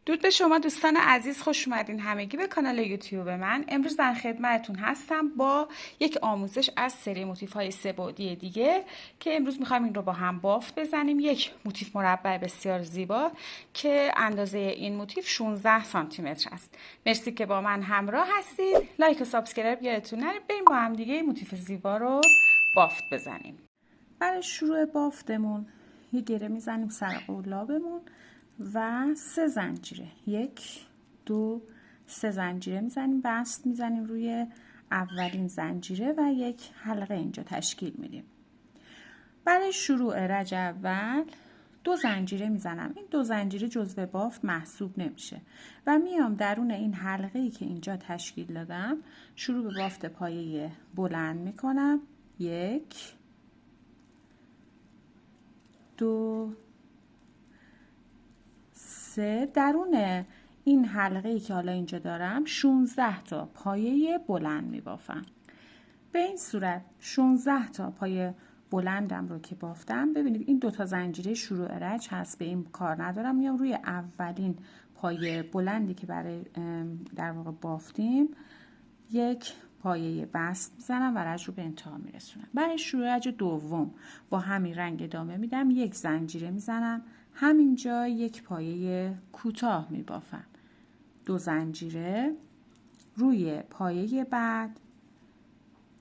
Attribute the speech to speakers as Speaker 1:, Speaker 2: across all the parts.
Speaker 1: درود به شما دوستان عزیز، خوش اومدین همگی به کانال یوتیوب من. امروز در خدمتتون هستم با یک آموزش از سری موتیف های سه بعدی دیگه که امروز میخوایم این رو با هم بافت بزنیم. یک موتیف مربع بسیار زیبا که اندازه این موتیف 16 سانتی متر است. مرسی که با من همراه هستید. لایک و سابسکرایب یادتون نره. بریم با هم دیگه موتیف زیبا رو بافت بزنیم. برای شروع بافتمون یه گره میزنیم سر قلابمون و 3 زنجیره، 1 2 3 زنجیره میزنیم، بست میزنیم روی اولین زنجیره و یک حلقه اینجا تشکیل میدیم. برای شروع رج اول 2 زنجیره میزنم. این 2 زنجیره جزو بافت محسوب نمیشه و میام درون این حلقه ای که اینجا تشکیل دادم شروع به بافت پایه بلند میکنم. 1 2 3. درون این حلقه ای که حالا اینجا دارم 16 تا پایه بلند می بافم. به این صورت 16 تا پایه بلندم رو که بافتم، ببینید این 2 تا زنجیره شروع رج هست، به این کار ندارم، میام روی اولین پایه بلندی که برای در واقع بافتیم یک پایه بست میزنم و رج رو به انتها میرسونم. برای شروع رج دوم با همین رنگ ادامه میدم، یک زنجیره میزنم، همینجا یک پایه کوتاه میبافم، 2 زنجیره روی پایه بعد،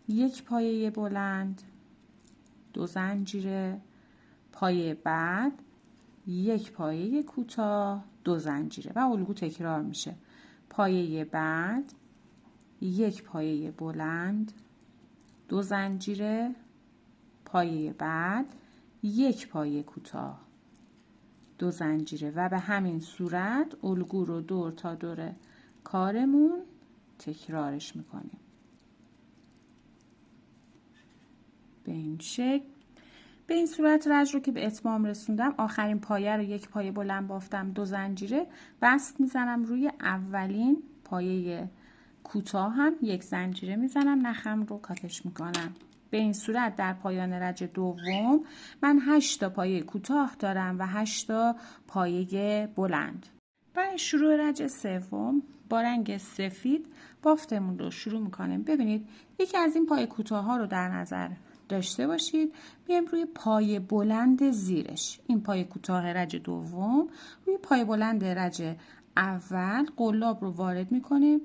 Speaker 1: یک پایه بلند، 2 زنجیره، پایه بعد یک پایه کوتاه، 2 زنجیره و الگو تکرار میشه. پایه بعد یک پایه بلند، 2 زنجیره، پایه بعد یک پایه کوتاه، 2 زنجیره و به همین صورت الگو رو دور تا دور کارمون تکرارش میکنیم به این شکل. به این صورت رج رو که به اتمام رسوندم، آخرین پایه رو یک پایه بلند بافتم، 2 زنجیره، بست میزنم روی اولین پایه کوتاه هم یک زنجیره میزنم، نخم رو کاتش میکنم. به این صورت در پایان رج دوم من 8 تا پایه کوتاه دارم و 8 تا پایه بلند. برای شروع رج سوم با رنگ سفید بافتمون رو شروع میکنیم. ببینید یکی از این پایه کوتاه ها رو در نظر داشته باشید، میایم روی پایه بلند زیرش، این پایه کوتاه رج دوم روی پایه بلند رج اول قلاب رو وارد میکنیم،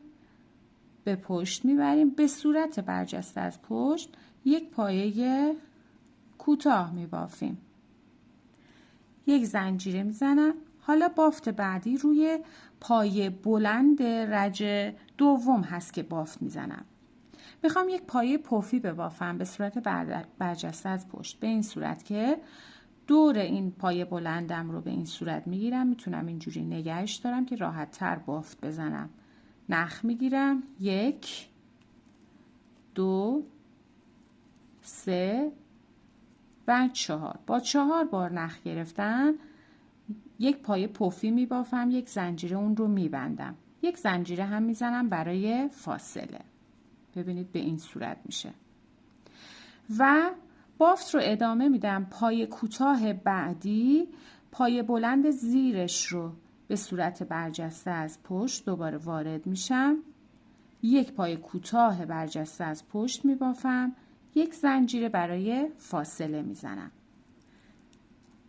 Speaker 1: به پشت میبریم، به صورت برجسته از پشت یک پایه کوتاه میبافیم، یک زنجیره میزنم. حالا بافت بعدی روی پایه بلند رج دوم هست که بافت میزنم. میخوام یک پایه پفی ببافم به صورت برجسته از پشت، به این صورت که دور این پایه بلندم رو به این صورت میگیرم، میتونم اینجوری نگهش دارم که راحت تر بافت بزنم. نخ میگیرم، 1 2 3 و 4. با 4 بار نخ گرفتن یک پایه پفی میبافم، یک زنجیره اون رو میبندم، یک زنجیره هم میزنم برای فاصله. ببینید به این صورت میشه و بافت رو ادامه میدم. پایه کوتاه بعدی پایه بلند زیرش رو به صورت برجسته از پشت دوباره وارد میشم، یک پایه کوتاه برجسته از پشت میبافم، یک زنجیره برای فاصله میزنم.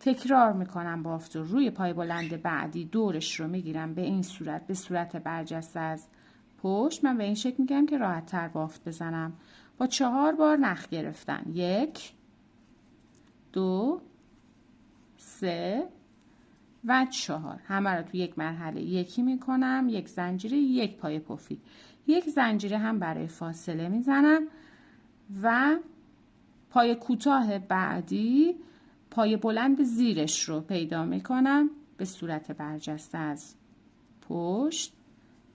Speaker 1: تکرار میکنم بافت رو. روی پای بلند بعدی دورش رو میگیرم به این صورت، به صورت برجسته از پشت. من به این شکل میگم که راحت تر بافت بزنم. با 4 بار نخ گرفتن، 1 2 3 و 4 همه رو تو یک مرحله یکی میکنم، یک زنجیره، یک پایه پفی، یک زنجیره هم برای فاصله میزنم و پایه کوتاه بعدی پایه بلند زیرش رو پیدا میکنم به صورت برجسته از پشت،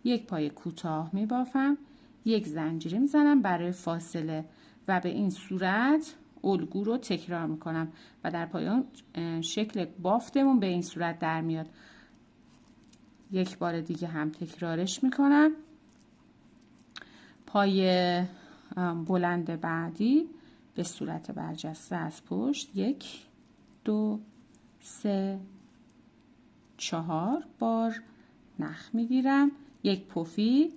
Speaker 1: یک پایه کوتاه میبافم، یک زنجیره میزنم برای فاصله و به این صورت الگو رو تکرار میکنم و در پایان شکل بافتمون به این صورت در میاد. یک بار دیگه هم تکرارش میکنم. پایه بلند بعدی به صورت برجسته از پشت، 1 2 3 4 بار نخ میگیرم، یک پفی،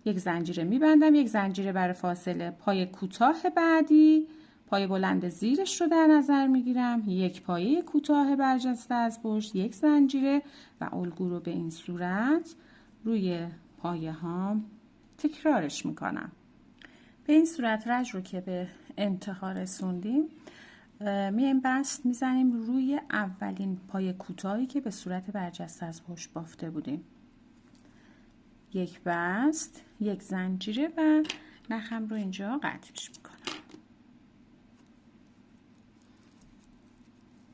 Speaker 1: یک زنجیره میبندم، یک زنجیره برای فاصله پای کوتاه بعدی، پای بلند زیرش رو در نظر میگیرم، یک پایه کوتاه برجسته از پشت، یک زنجیره و الگو رو به این صورت روی پایه هام تکرارش میکنم. به این صورت رج رو که به انتها رسوندیم میایم بست میزنیم روی اولین پایه کوتاهی که به صورت برجسته از پشت بافته بودیم. یک بست، یک زنجیره و نخم رو اینجا قطعش میکنم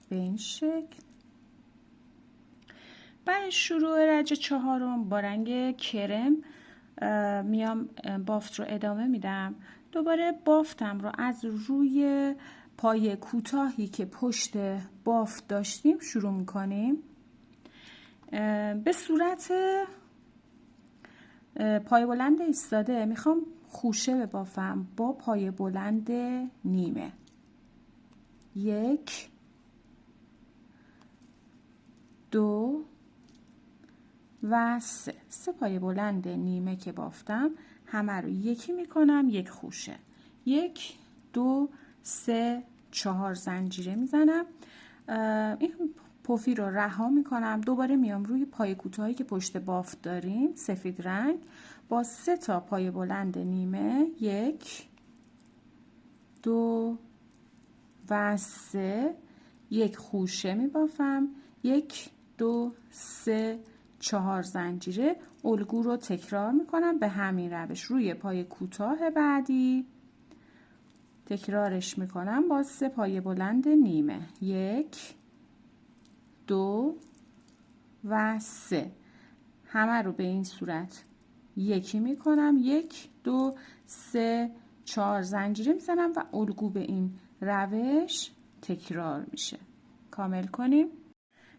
Speaker 1: به این شکل. برای شروع رج چهارم با رنگ کرم میام بافت رو ادامه میدم. دوباره بافتم رو از روی پایه کوتاهی که پشت بافت داشتیم شروع میکنیم. به صورت پایه بلند ایستاده میخوام خوشه ببافم با پایه بلند نیمه. یک، دو و سه پایه بلند نیمه که بافتم همه رو یکی میکنم، یک خوشه، یک، دو، سه، چهار زنجیره میزنم. این پفی رو رها میکنم. دوباره میام روی پایه کوتاهی که پشت بافت داریم سفید رنگ با 3 تا پایه بلند نیمه، یک، دو و سه، یک خوشه میبافم، یک، دو، سه، 4 زنجیره. الگو رو تکرار میکنم به همین روش روی پای کوتاه بعدی تکرارش میکنم با 3 پایه بلند نیمه، یک، دو و سه، همه رو به این صورت یکی میکنم، یک، دو، سه، 4 زنجیره میزنم و الگو به این روش تکرار میشه. کامل کنیم.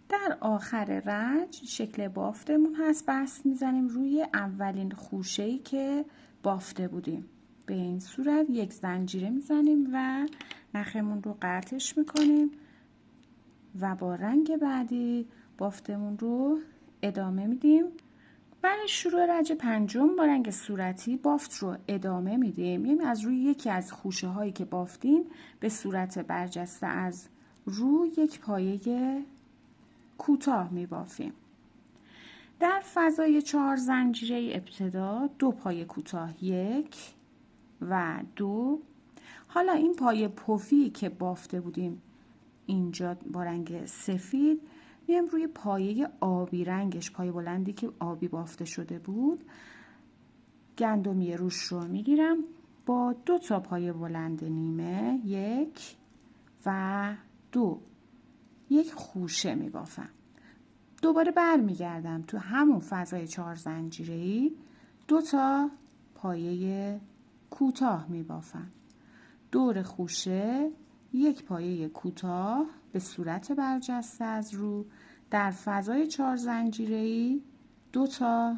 Speaker 1: در آخر رج شکل بافتمون هست، بست میزنیم روی اولین خوشه‌ای که بافته بودیم. به این صورت یک زنجیره میزنیم و نخمون رو قطعش میکنیم و با رنگ بعدی بافتمون رو ادامه میدیم. برای شروع رج پنجم با رنگ صورتی بافت رو ادامه میدیم. یعنی از روی یکی از خوشه هایی که بافتیم به صورت برجسته از رو یک پایه کوتاه می بافیم. در فضای 4 زنجیره ابتدا 2 پایه کوتاه، یک و دو. حالا این پایه پفی که بافته بودیم اینجا با رنگ سفید میام روی پایه آبی رنگش، پایه بلندی که آبی بافته شده بود، گندمی روش رو میگیرم با 2 تا پایه بلند نیمه، یک و دو، یک خوشه میبافم. دوباره برمیگردم تو همون فضای 4 زنجیره‌ای 2 تا پایه کوتاه میبافم. دور خوشه یک پایه کوتاه به صورت برجسته از رو، در فضای 4 زنجیره‌ای 2 تا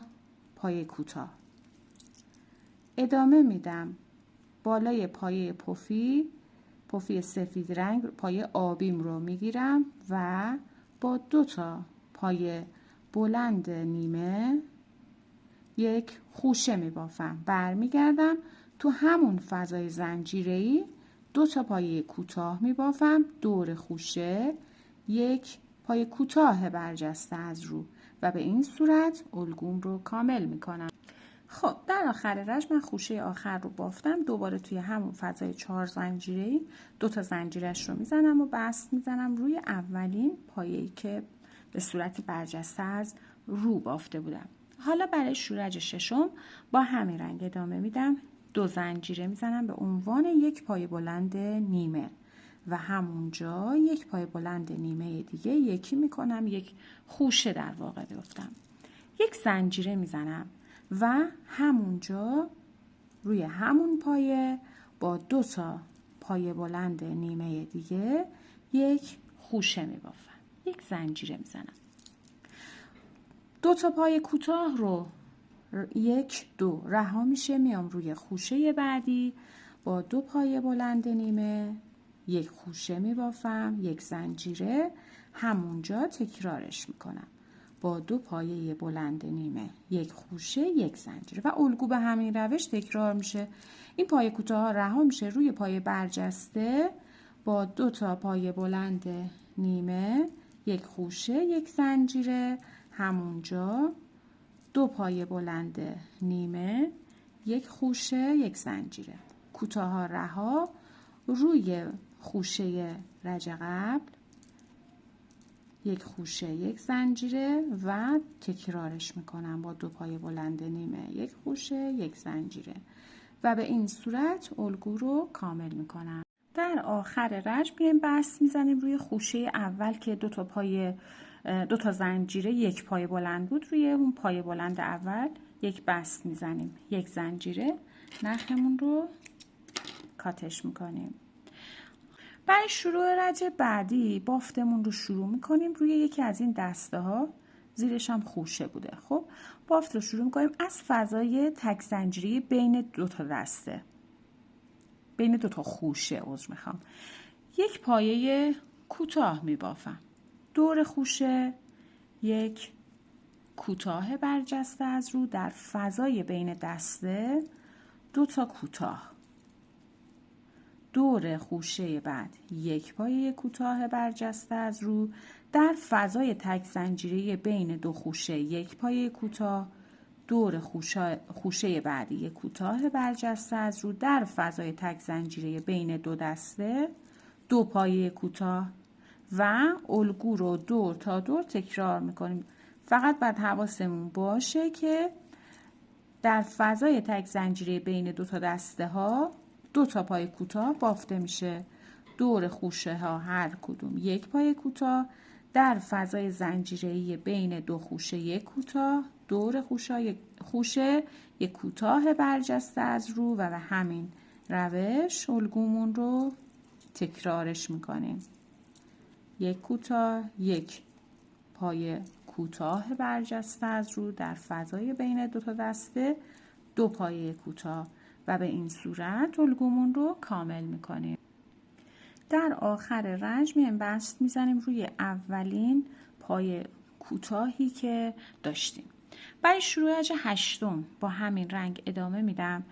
Speaker 1: پایه کوتاه. ادامه میدم. بالای پایه پفی سفید رنگ پایه آبیم رو میگیرم و با 2 تا پایه بلند نیمه یک خوشه میبافم. برمیگردم تو همون فضای زنجیره‌ای 2 تا پایه کوتاه میبافم. دور خوشه یک پایه کوتاه برجسته از رو و به این صورت الگوم رو کامل میکنم. خب در آخر رج من خوشه آخر رو بافتم. دوباره توی همون فضای 4 زنجیره‌ای 2 تا زنجیرش رو میزنم و بست میزنم روی اولین پایه‌ای که به صورت برجسته از رو بافته بودم. حالا برای شورج ششم با همین رنگ ادامه میدم. 2 زنجیره میزنم به عنوان یک پایه بلند نیمه و همونجا یک پایه بلند نیمه دیگه یکی میکنم، یک خوشه در واقع گفتم، یک زنجیره میزنم و همونجا روی همون پایه با 2 تا پایه بلند نیمه دیگه یک خوشه میبافم، یک زنجیره میزنم. 2 تا پایه کوتاه رو یک، دو رها میشه، میام روی خوشه بعدی با 2 پایه بلند نیمه یک خوشه میبافم، یک زنجیره، همونجا تکرارش میکنم. با 2 پایه بلند نیمه، 1 خوشه، 1 زنجیره و الگو به همین روش تکرار میشه. این پایه کوتاه ها رها میشه روی پایه برجسته با 2 تا پایه بلند نیمه، 1 خوشه، 1 زنجیره، همونجا 2 پایه بلند نیمه، 1 خوشه، 1 زنجیره. کوتاه ها رها روی خوشه رج قبل، 1 خوشه، 1 زنجیره و تکرارش میکنم با 2 پایه بلند نیمه، 1 خوشه، 1 زنجیره و به این صورت الگو رو کامل میکنم. در آخر رج میایم بست میزنیم روی خوشه اول که 2 تا زنجیره، 1 پایه بلند بود. روی اون پایه بلند اول 1 بست میزنیم، 1 زنجیره، نخمون رو کاتش میکنیم. برای شروع رج بعدی بافتمون رو شروع میکنیم روی یکی از این دسته ها، زیرش هم خوشه بوده. خب بافت رو شروع میکنیم از فضای تک زنجیری بین 2 تا دسته، بین 2 تا خوشه میخوام 1 پایه کوتاه میبافم. دور خوشه 1 کوتاه برجسته از رو، در فضای بین دسته 2 تا کوتاه. دور خوشه بعد 1 پایه کوتاه برجسته از رو، در فضای تک زنجیره بین 2 خوشه 1 پایه کوتاه. دور خوشه بعدی 1 کوتاه برجسته از رو، در فضای تک زنجیره بین 2 دسته 2 پایه کوتاه و الگو رو دور تا دور تکرار میکنیم. فقط باید حواسمون باشه که در فضای تک زنجیره بین 2 تا دسته ها 2 تا پایه کوتاه بافته میشه. دور خوشه ها هر کدوم 1 پایه کوتاه، در فضای زنجیره‌ای بین 2 خوشه 1 کوتاه. دور خوشه 1 کوتاه برجسته از رو و به همین روش الگومون رو تکرارش میکنیم. 1 کوتاه، 1 پایه کوتاه برجسته از رو، در فضای بین 2 تا دسته 2 پایه کوتاه و به این صورت الگومون رو کامل میکنیم. در آخر رج میایم بست میزنیم روی اولین پایه کوتاهی که داشتیم. برای شروع رج هشتم با همین رنگ ادامه میدم.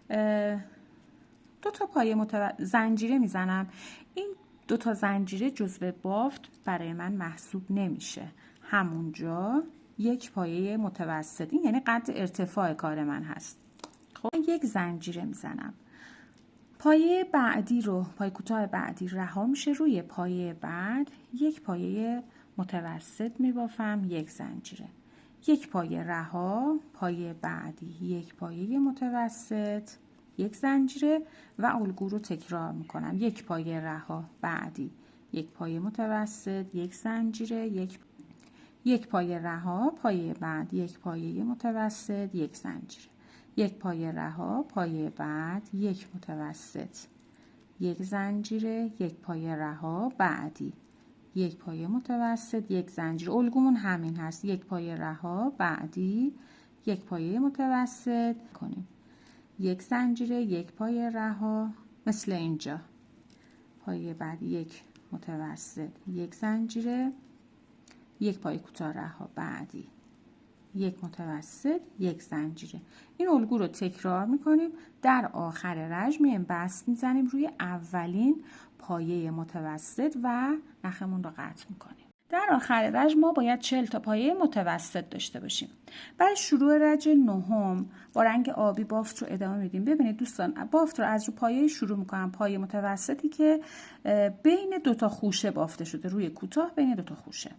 Speaker 1: 2 تا پایه زنجیره میزنم. این 2 تا زنجیره جزو بافت برای من محسوب نمیشه، همونجا 1 پایه متوسط، این یعنی قد ارتفاع کار من هست. خب 1 زنجیره میزنم. پایه بعدی رو، پایه کوتاه بعدی رها میشه، روی پایه بعد 1 پایه متوسط میبافم، 1 زنجیره، 1 پایه رها، پایه بعدی 1 پایه متوسط، 1 زنجیره و الگو رو تکرار میکنم. 1 پایه رها، بعدی 1 پایه متوسط، 1 زنجیره، 1 پایه رها، پایه بعد 1 پایه متوسط، 1 زنجیره، 1 پایه رها، پایه بعد 1 متوسط، 1 زنجیره، 1 پایه رها، بعدی 1 پایه متوسط، 1 زنجیره. الگومون همین هست، 1 پایه رها، بعدی 1 پایه متوسط کنیم، 1 زنجیره، 1 پایه رها، مثل اینجا پایه بعدی 1 متوسط، 1 زنجیره، 1 پایه کوتاه رها، بعدی 1 متوسط، 1 زنجیره. این الگو رو تکرار میکنیم. در آخر رج میایم بست میزنیم روی اولین پایه متوسط و نخمون رو قطع میکنیم. در آخر رج ما باید 40 تا پایه متوسط داشته باشیم. برای شروع رج نهم با رنگ آبی بافت رو ادامه میدیم. ببینید دوستان، بافت رو از رو پایه شروع میکنم، پایه متوسطی که بین 2 تا خوشه بافته شده، روی کوتاه بین 2 تا خوشه.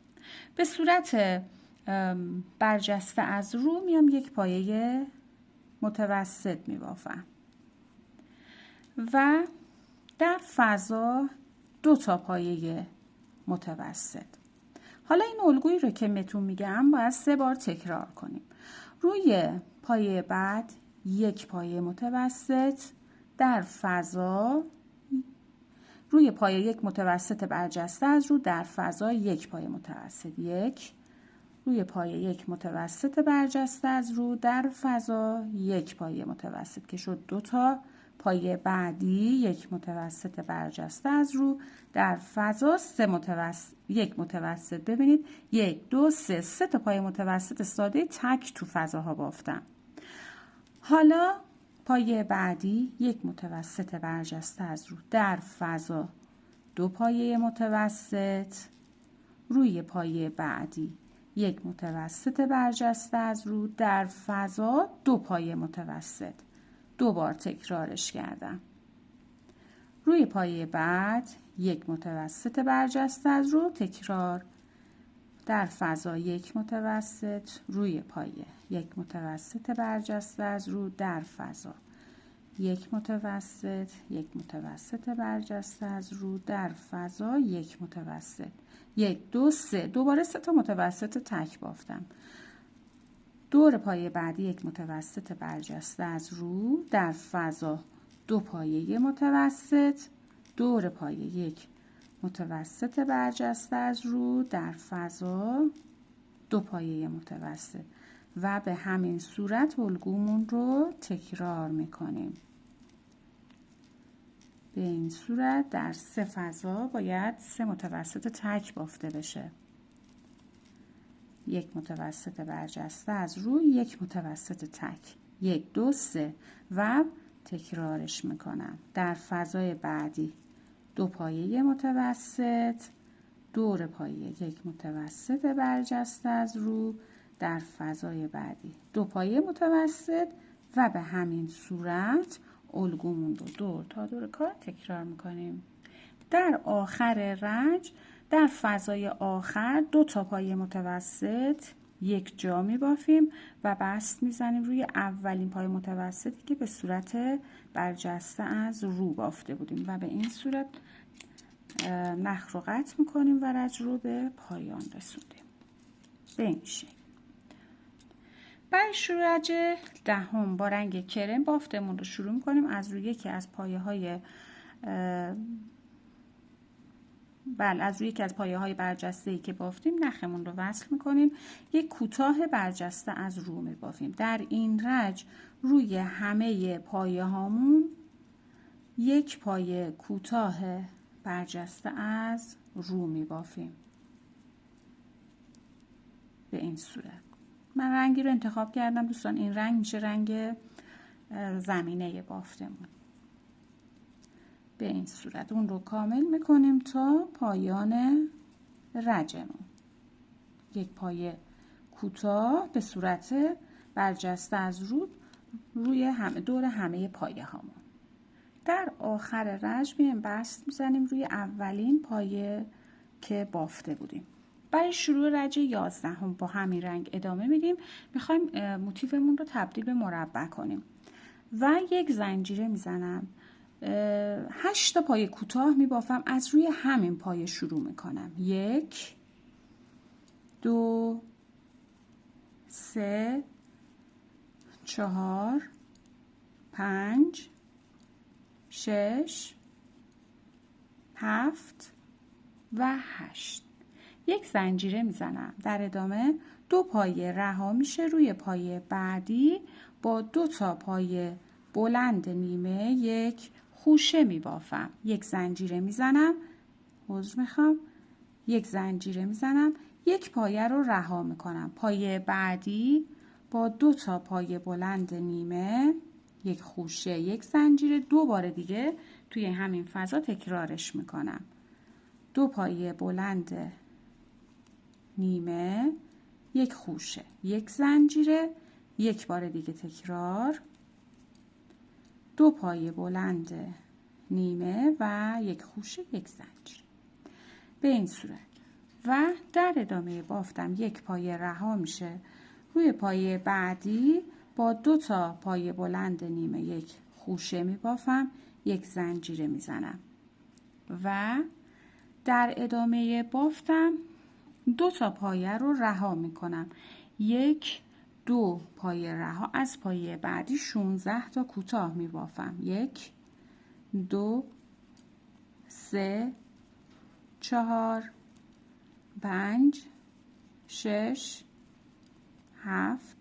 Speaker 1: به صورت برجسته از رو میام 1 پایه متوسط میبافم و در فضا 2 تا پایه متوسط. حالا این الگویی رو که بهتون میگم باید 3 بار تکرار کنیم. روی پایه بعد 1 پایه متوسط، در فضا روی پایه 1 متوسط برجسته از رو، در فضا 1 پایه متوسط، 1 روی پایه 1 متوسط برجسته از رو، در فضا 1 پایه متوسط که شد 2 تا پایه بعدی یک متوسط برجسته از رو در فضا یک متوسط. ببینید 1 2 3 تا پایه متوسط ساده تک تو فضاها بافتم. حالا پایه بعدی یک متوسط برجسته از رو در فضا 2 پایه متوسط روی پایه بعدی یک متوسط برجسته از رو در فضا 2 پایه متوسط. 2 بار تکرارش کردم. روی پایه بعد یک متوسط برجسته از رو تکرار در فضا یک متوسط روی پایه یک متوسط برجسته از رو در فضا یک متوسط برجسته از رو در فضا یک متوسط 1 2 3 دوباره 3 تا متوسط تک بافتم. دور پایه بعدی یک متوسط برجسته از رو در فضا 2 پایه متوسط دور پایه یک متوسط برجسته از رو در فضا 2 پایه متوسط و به همین صورت الگومون رو تکرار میکنیم. به این صورت در 3 فضا باید 3 متوسط تک بافته بشه. یک متوسط برجسته از رو یک متوسط تک 1 2 3 و تکرارش میکنم. در فضای بعدی 2 پایه متوسط دور پایه یک متوسط برجسته از رو در فضای بعدی 2 پایه متوسط و به همین صورت الگومون رو دور تا دور کار تکرار میکنیم. در آخر رنج در فضای آخر 2 تا پایه متوسط یک جا می بافیم و بست میزنیم روی اولین پایه متوسطی که به صورت برجسته از رو بافته بودیم و به این صورت نخ رو قطع میکنیم و رنج رو به پایان رسوندیم. به این شکل. برای شروع رنج دهم با رنگ کرم بافتمون رو شروع میکنیم. از روی یکی از پایه های برجسته‌ای که بافتیم نخمون رو وصل میکنیم. یک کوتاه برجسته از رو میبافیم. در این رنج روی همه پایه هامون یک پایه کوتاه برجسته از رو میبافیم. به این صورت. من رنگی رو انتخاب کردم دوستان. این رنگ میشه رنگ زمینه بافتمون. به این صورت اون رو کامل میکنیم تا پایان رنجمون. یک پایه کوتاه به صورت برجسته از رو روی دور همه پایه هامون. در آخر رنج میایم بست میزنیم روی اولین پایه که بافته بودیم. برای شروع رنج 11 هم با همین رنگ ادامه میدیم. میخوایم موتیفمون رو تبدیل به مربع کنیم و یک زنجیره میزنم. 8 تا پایه کوتاه میبافم. از روی همین پایه شروع میکنم. 1 2 3 4 5 6 7 و 8. یک زنجیره میزنم. در ادامه 2 پایه رها میشه. روی پایه بعدی با 2 تا پایه بلند نیمه یک خوشه میبافم. یک زنجیره میزنم. یک زنجیره میزنم. یک پایه رو رها میکنم. پایه بعدی با 2 تا پایه بلند نیمه یک خوشه یک زنجیره 2 بار دیگه توی همین فضا تکرارش میکنم. 2 پایه بلند نیمه یک خوشه یک زنجیره یک بار دیگه تکرار. 2 پایه بلند نیمه و یک خوشه یک زنجیره. به این صورت و در ادامه بافتم یک پایه رها میشه. روی پایه بعدی با 2 تا پایه بلند نیمه یک خوشه میبافم. یک زنجیره میزنم و در ادامه بافتم 2 تا پایه رو رها میکنم. 1 2 پایه رها. از پایه بعدی 16 تا کوتاه میبافم. 1 2 3 4 5 6 7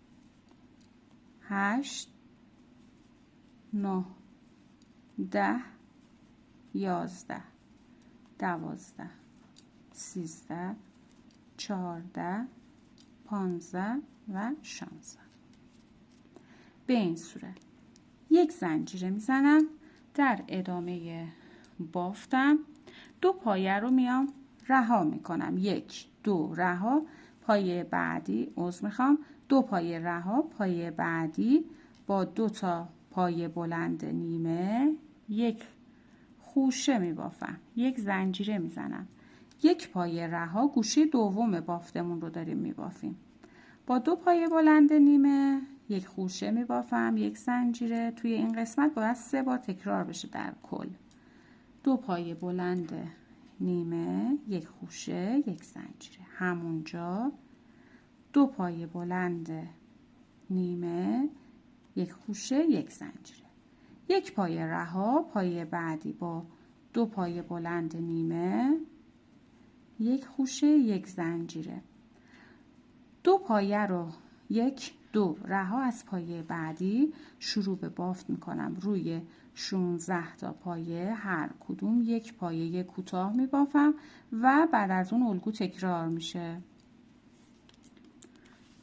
Speaker 1: 8 9 10 11 12 13 14 15 و 16. به این صورت یک زنجیره میزنم در ادامه بافتم. 2 پایه رو میام رها میکنم. 1 2 رها، پایه بعدی عذر میخوام 2 پایه رها، پایه بعدی با 2 تا پایه بلند نیمه یک خوشه میبافم. یک زنجیره میزنم. 1 پایه رها، گوشه دوم بافتمون رو داریم میبافیم. با 2 پایه بلند نیمه یک خوشه میبافم. یک زنجیره. توی این قسمت باید 3 بار تکرار بشه در کل. 2 پایه بلند نیمه یک خوشه یک زنجیره. همونجا 2 پایه بلند نیمه یک خوشه یک زنجیره. 1 پایه رها، پایه بعدی با 2 پایه بلند نیمه یک خوشه یک زنجیره. 2 پایه رو 1 2 رها از پایه بعدی شروع به بافت میکنم. روی 16 تا پایه هر کدوم یک پایه کوتاه میبافم و بعد از اون الگو تکرار میشه.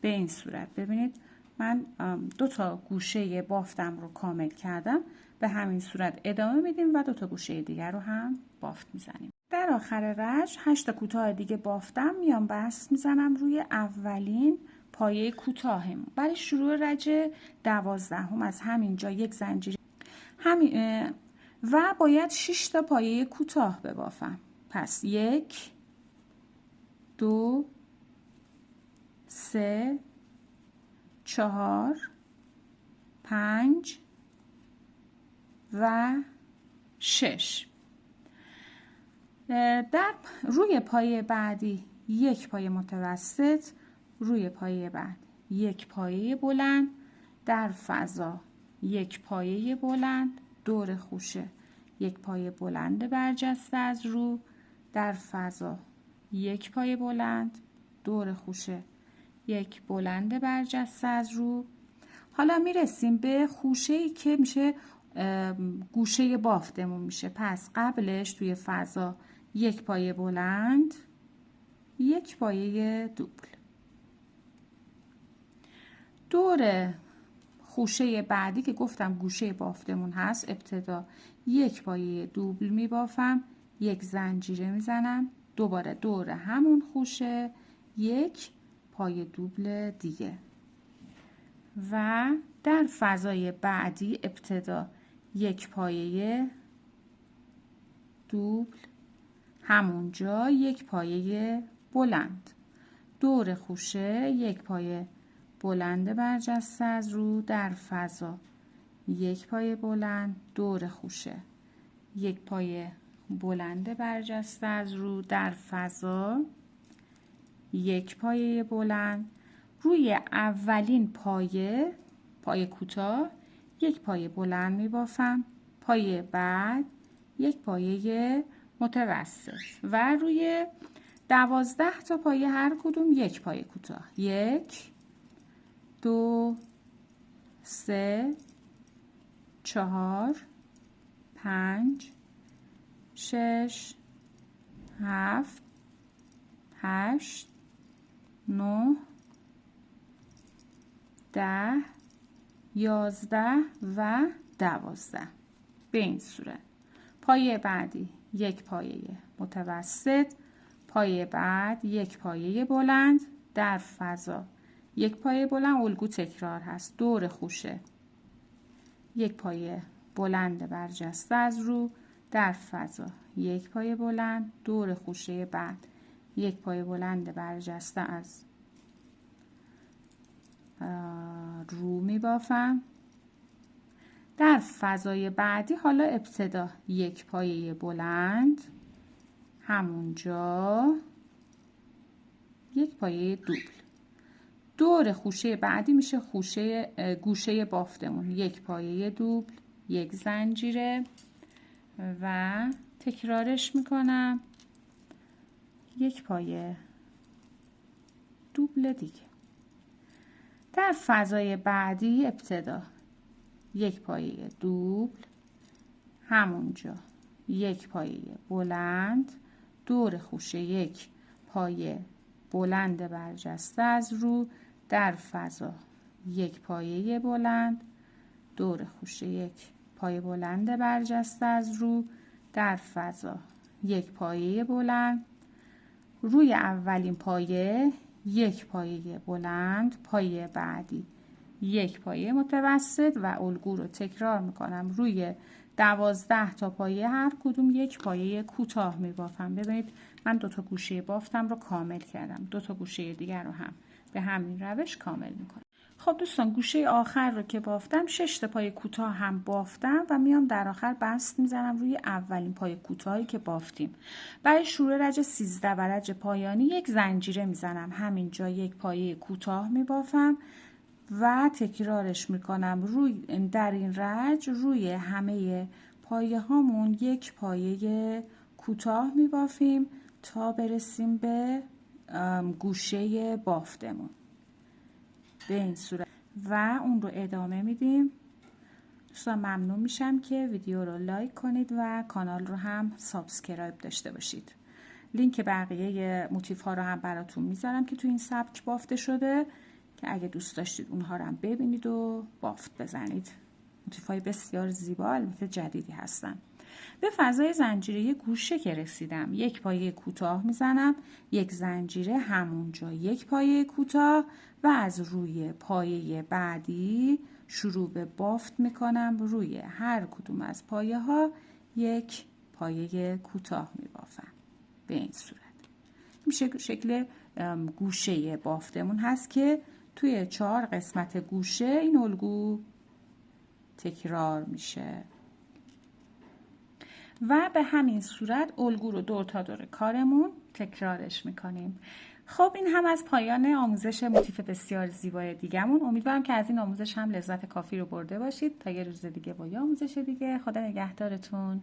Speaker 1: به این صورت ببینید من 2 تا گوشه بافتم رو کامل کردم. به همین صورت ادامه میدیم و 2 تا گوشه دیگر رو هم بافت میزنیم. در آخر رج 8 تا کوتاه دیگه بافتم. میام بست میزنم روی اولین پایه کوتاهمون. برای شروع رج 12 از همینجا یک زنجیره و باید 6 تا پایه کوتاه ببافم. پس 1 2 3 4 5 و 6. در روی پایه بعدی یک پایه متوسط، روی پایه بعد یک پایه بلند، در فضا یک پایه بلند، دور خوشه یک پایه بلند برجسته از رو، در فضا یک پایه بلند، دور خوشه یک بلند برجسته از رو. حالا میرسیم به خوشه‌ای که میشه گوشه بافتمون میشه. پس قبلش توی فضا یک پایه بلند، یک پایه دوبل. دور خوشه بعدی که گفتم گوشه بافتمون هست ابتدا یک پایه دوبل میبافم، یک زنجیره میزنم، دوباره دور همون خوشه یک پایه دوبل دیگه و در فضای بعدی ابتدا یک پایه دوبل، همونجا یک پایه بلند، دور خوشه یک پایه بلند برجسته از رو، در فضا یک پایه بلند، دور خوشه یک پایه بلند برجسته از رو، در فضا یک پایه بلند. روی اولین پایه کوتاه یک پایه بلند می بافم، پایه بعد یک پایه متوسط و روی 12 تا پایه هر کدوم یک پایه کوتاه. 1 2 3 4 5 6 7 8 9 10 11 و 12. به این صورت پایه بعدی یک پایه متوسط، پایه بعد یک پایه بلند، در فضا یک پایه بلند، الگو تکرار هست، دور خوشه یک پایه بلند برجسته از رو، در فضا یک پایه بلند، دور خوشه بعد یک پایه بلند برجسته از رو می بافم. در فضای بعدی حالا ابتدا یک پایه بلند، همونجا یک پایه دوبل، دور خوشه بعدی میشه گوشه بافتمون، یک پایه دوبل، یک زنجیره و تکرارش میکنم، یک پایه دوبل دیگه. در فضای بعدی ابتدا یک پایه دوبل، همونجا یک پایه بلند، دور خوشه یک پایه بلند برجسته از رو، در فضا یک پایه بلند، دور خوشه یک پایه بلند برجسته از رو، در فضا یک پایه بلند، روی اولین پایه یک پایه بلند، پایه بعدی یک پایه متوسط و الگو رو تکرار میکنم. روی 12 تا پایه هر کدوم یک پایه کوتاه میبافم. ببینید من 2 تا گوشه بافتم رو کامل کردم، 2 تا گوشه دیگر رو هم به همین روش کامل میکنم. خب دوستان، گوشه آخر رو که بافتم 6 تا پایه کوتاه هم بافتم و میام در آخر بست میزنم روی اولین پایه کوتاهی که بافتیم. برای شروع رج 13 و رج پایانی یک زنجیره میزنم، همینجا یک پایه کوتاه میبافم و تکرارش میکنم. روی در این رج روی همه پایه هامون یک پایه کوتاه میبافیم تا برسیم به گوشه بافتمون به این صورت و اون رو ادامه میدیم. دوستان ممنون میشم که ویدیو رو لایک کنید و کانال رو هم سابسکرایب داشته باشید. لینک بقیه موتیف ها رو هم براتون میذارم که تو این سبک بافته شده که اگه دوست داشتید اونها رو هم ببینید و بافت بزنید. موتیف های بسیار زیبا، البته جدیدی هستن. به فضای زنجیره گوشه که رسیدم یک پایه کوتاه میزنم، یک زنجیره همونجا یک پایه کوتاه و از روی پایه بعدی شروع به بافت میکنم. روی هر کدوم از پایه ها یک پایه کوتاه میبافم به این صورت. این شکل گوشه بافتمون هست که توی 4 قسمت گوشه این الگو تکرار میشه و به همین صورت الگو رو دور تا دور کارمون تکرارش میکنیم. خب این هم از پایان آموزش موتیف بسیار زیبای دیگه‌مون. امیدوارم که از این آموزش هم لذت کافی رو برده باشید. تا یه روز دیگه با یه آموزش دیگه. خدا نگهدارتون.